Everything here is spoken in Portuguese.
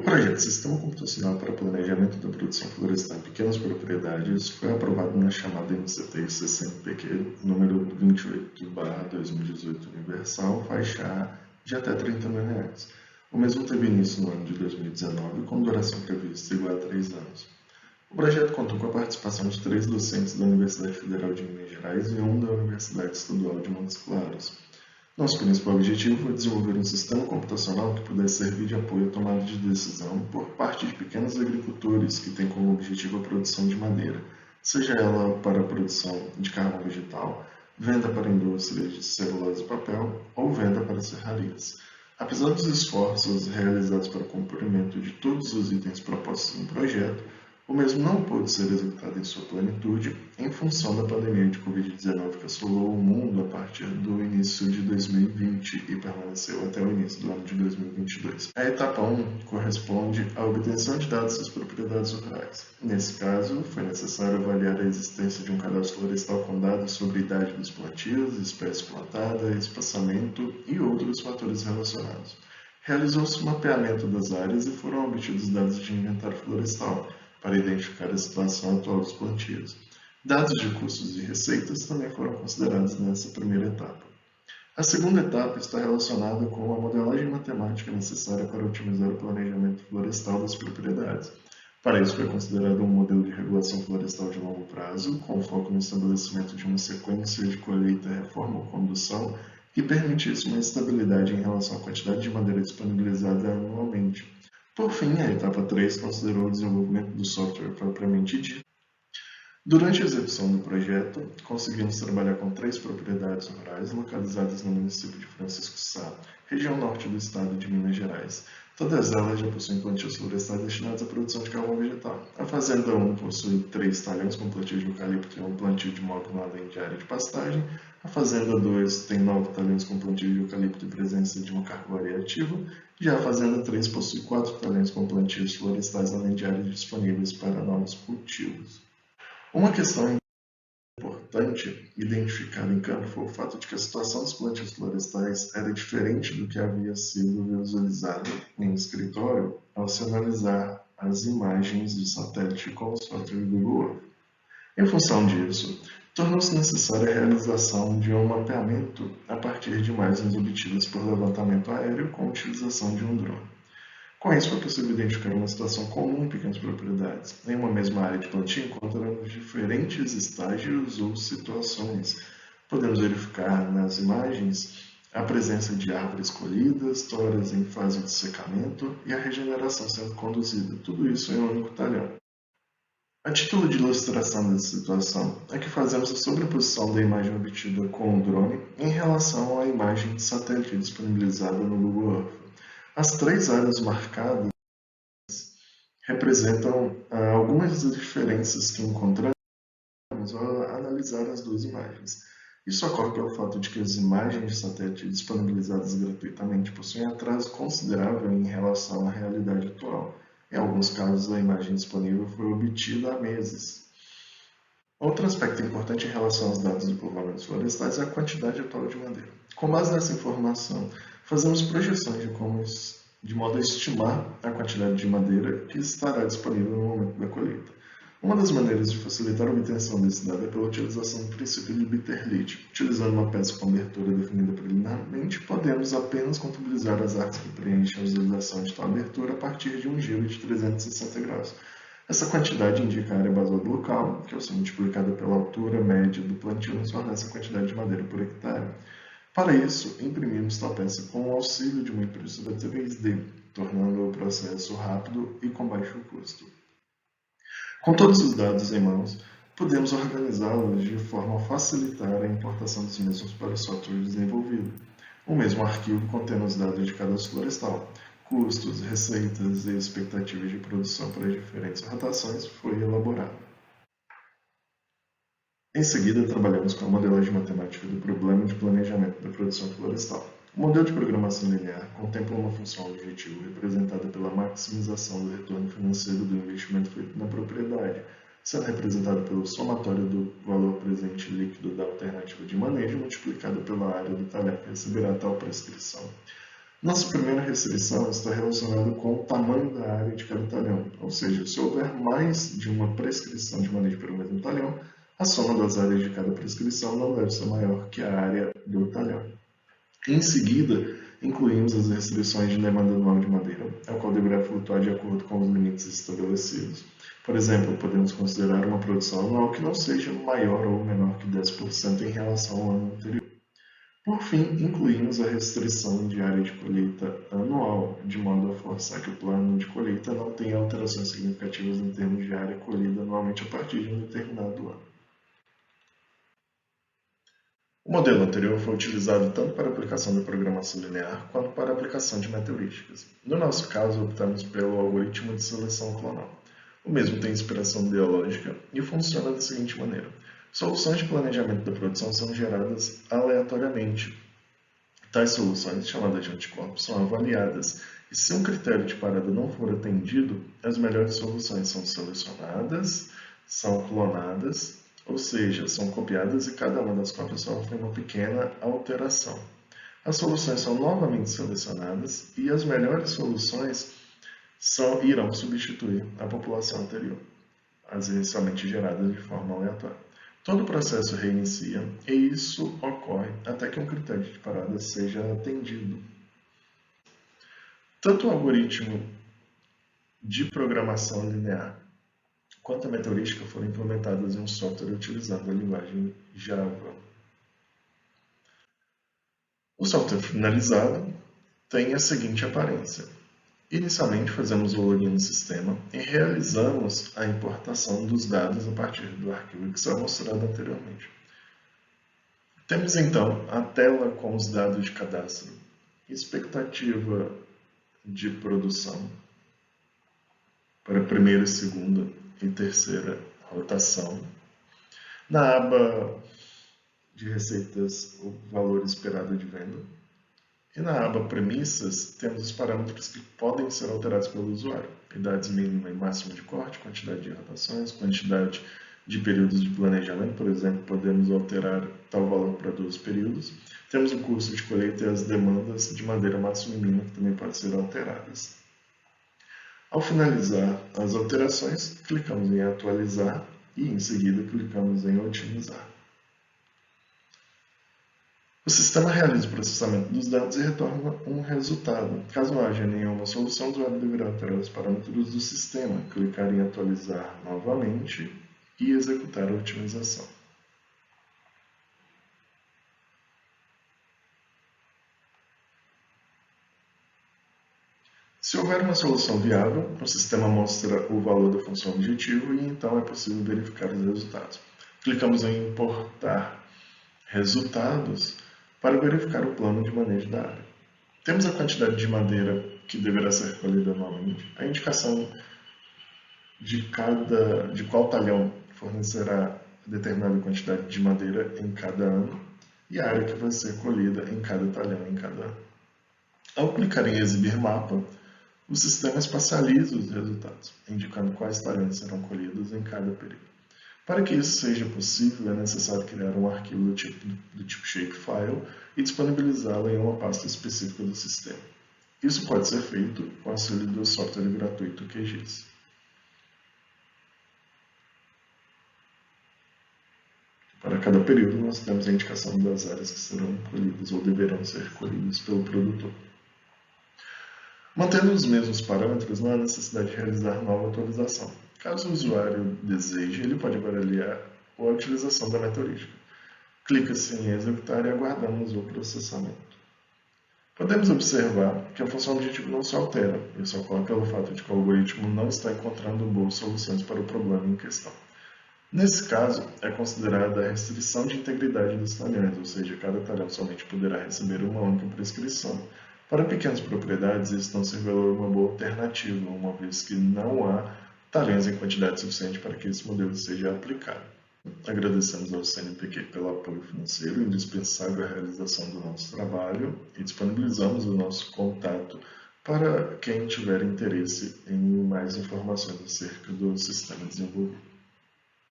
projeto Sistema Computacional para Planejamento da Produção Florestal em Pequenas Propriedades foi aprovado na chamada MCT CCNPq número 28/2018 Universal, faixa A, de até R$ 30.000. O mesmo teve início no ano de 2019, com duração prevista igual a 3 anos. O projeto contou com a participação de 3 docentes da Universidade Federal de Minas Gerais e um da Universidade Estadual de Montes Claros. Nosso principal objetivo foi desenvolver um sistema computacional que pudesse servir de apoio à tomada de decisão por parte de pequenos agricultores que têm como objetivo a produção de madeira, seja ela para a produção de carvão vegetal, venda para indústrias de celulose e papel ou venda para serrarias. Apesar dos esforços realizados para o cumprimento de todos os itens propostos no projeto, o mesmo não pôde ser executado em sua plenitude em função da pandemia de Covid-19 que assolou o mundo a partir do início de 2020 e permaneceu até o início do ano de 2022. A etapa 1 corresponde à obtenção de dados das propriedades rurais. Nesse caso, foi necessário avaliar a existência de um cadastro florestal com dados sobre a idade dos plantios, espécie plantada, espaçamento e outros fatores relacionados. Realizou-se o mapeamento das áreas e foram obtidos dados de inventário florestal, para identificar a situação atual dos plantios. Dados de custos e receitas também foram considerados nessa primeira etapa. A segunda etapa está relacionada com a modelagem matemática necessária para otimizar o planejamento florestal das propriedades. Para isso foi considerado um modelo de regulação florestal de longo prazo, com foco no estabelecimento de uma sequência de colheita, reforma ou condução que permitisse uma estabilidade em relação à quantidade de madeira disponibilizada anualmente. Por fim, a etapa 3 considerou o desenvolvimento do software propriamente dito. Durante a execução do projeto, conseguimos trabalhar com 3 propriedades rurais localizadas no município de Francisco Sá, região norte do estado de Minas Gerais. Todas elas já possuem plantios florestais destinados à produção de carvão vegetal. A fazenda 1 possui 3 talhões com plantio de eucalipto e um plantio de mogno além de área de pastagem. A fazenda 2 tem 9 talhões com plantio de eucalipto e presença de uma carvoaria ativa. Já a fazenda 3 possui 4 talhões com plantios florestais além de áreas disponíveis para novos cultivos. Uma questão importante identificada em campo foi o fato de que a situação dos plantios florestais era diferente do que havia sido visualizado em escritório ao se analisar as imagens de satélite com o software do Google Earth. Em função disso, tornou-se necessária a realização de um mapeamento a partir de imagens obtidas por levantamento aéreo com a utilização de um drone. Com isso, foi possível identificar uma situação comum em pequenas propriedades. Em uma mesma área de plantio, encontramos diferentes estágios ou situações. Podemos verificar nas imagens a presença de árvores colhidas, toras em fase de secamento e a regeneração sendo conduzida. Tudo isso em um único talhão. A título de ilustração dessa situação, aqui fazemos a sobreposição da imagem obtida com o drone em relação à imagem de satélite disponibilizada no Google Earth. As 3 áreas marcadas representam algumas das diferenças que encontramos ao analisar as 2 imagens. Isso ocorre pelo fato de que as imagens de satélite disponibilizadas gratuitamente possuem atraso considerável em relação à realidade atual. Em alguns casos, a imagem disponível foi obtida há meses. Outro aspecto importante em relação aos dados de povoamentos florestais é a quantidade atual de madeira. Com base nessa informação, fazemos projeções de modo a estimar a quantidade de madeira que estará disponível no momento da colheita. Uma das maneiras de facilitar a obtenção desse dado é pela utilização do princípio de Bitterlit. Utilizando uma peça com abertura definida preliminarmente, podemos apenas contabilizar as áreas que preenchem a visualização de tal abertura a partir de um giro de 360 graus. Essa quantidade indica a área basal do local, que ao ser multiplicada pela altura média do plantio nos fornece a quantidade de madeira por hectare. Para isso, imprimimos tal peça com o auxílio de uma impressora 3D, tornando o processo rápido e com baixo custo. Com todos os dados em mãos, podemos organizá-los de forma a facilitar a importação dos mesmos para o software desenvolvido. O mesmo arquivo contendo os dados de cadastro florestal, custos, receitas e expectativas de produção para diferentes rotações foi elaborado. Em seguida, trabalhamos com a modelagem matemática do problema de planejamento da produção florestal. O modelo de programação linear contempla uma função objetivo representada pela maximização do retorno financeiro do investimento feito na propriedade, sendo representada pelo somatório do valor presente líquido da alternativa de manejo multiplicado pela área do talhão que receberá tal prescrição. Nossa primeira restrição está relacionada com o tamanho da área de cada talhão, ou seja, se houver mais de uma prescrição de manejo para o mesmo talhão, a soma das áreas de cada prescrição não deve ser maior que a área do talhão. Em seguida, incluímos as restrições de demanda anual de madeira, a qual deverá flutuar de acordo com os limites estabelecidos. Por exemplo, podemos considerar uma produção anual que não seja maior ou menor que 10% em relação ao ano anterior. Por fim, incluímos a restrição de área de colheita anual, de modo a forçar que o plano de colheita não tenha alterações significativas em termos de área colhida anualmente a partir de um determinado ano. O modelo anterior foi utilizado tanto para a aplicação da programação linear quanto para a aplicação de meteorísticas. No nosso caso, optamos pelo algoritmo de seleção clonal. O mesmo tem inspiração biológica e funciona da seguinte maneira. Soluções de planejamento da produção são geradas aleatoriamente. Tais soluções, chamadas de anticorpos, são avaliadas e, se um critério de parada não for atendido, as melhores soluções são selecionadas, são clonadas, ou seja, são copiadas e cada uma das cópias sofre uma pequena alteração. As soluções são novamente selecionadas e as melhores soluções irão substituir a população anterior, as inicialmente geradas de forma aleatória. Todo o processo reinicia e isso ocorre até que um critério de parada seja atendido. Tanto o algoritmo de programação linear quanto a meteorística foram implementadas em um software utilizando a linguagem Java. O software finalizado tem a seguinte aparência. Inicialmente fazemos o login no sistema e realizamos a importação dos dados a partir do arquivo Excel mostrado anteriormente. Temos então a tela com os dados de cadastro, expectativa de produção para a primeira, segunda e terceira rotação. Na aba de receitas, o valor esperado de venda. E na aba premissas, temos os parâmetros que podem ser alterados pelo usuário. Idades mínima e máxima de corte, quantidade de rotações, quantidade de períodos de planejamento, por exemplo, podemos alterar tal valor para 12 períodos. Temos o custo de colheita e as demandas de madeira máxima e mínima que também podem ser alteradas. Ao finalizar as alterações, clicamos em atualizar e em seguida clicamos em otimizar. O sistema realiza o processamento dos dados e retorna um resultado. Caso haja nenhuma solução, o usuário deverá alterar os parâmetros do sistema, clicar em atualizar novamente e executar a otimização. Se houver uma solução viável, o sistema mostra o valor da função objetivo e então é possível verificar os resultados. Clicamos em importar resultados para verificar o plano de manejo da área. Temos a quantidade de madeira que deverá ser colhida anualmente, a indicação de qual talhão fornecerá determinada quantidade de madeira em cada ano e a área que vai ser colhida em cada talhão em cada ano. Ao clicar em exibir mapa, o sistema espacializa os resultados, indicando quais talhões serão colhidos em cada período. Para que isso seja possível, é necessário criar um arquivo do tipo shapefile e disponibilizá-lo em uma pasta específica do sistema. Isso pode ser feito com o auxílio do software gratuito QGIS. Para cada período, nós temos a indicação das áreas que serão colhidas ou deverão ser colhidas pelo produtor. Mantendo os mesmos parâmetros, não há necessidade de realizar nova atualização. Caso o usuário deseje, ele pode avaliar a utilização da meteorística. Clica-se em executar e aguardamos o processamento. Podemos observar que a função objetivo não se altera, isso ocorre pelo fato de que o algoritmo não está encontrando boas soluções para o problema em questão. Nesse caso, é considerada a restrição de integridade dos talhões, ou seja, cada talhão somente poderá receber uma única prescrição. Para pequenas propriedades, isso não se revelou uma boa alternativa, uma vez que não há talhões em quantidade suficiente para que esse modelo seja aplicado. Agradecemos ao CNPq pelo apoio financeiro indispensável à realização do nosso trabalho e disponibilizamos o nosso contato para quem tiver interesse em mais informações acerca do sistema desenvolvido.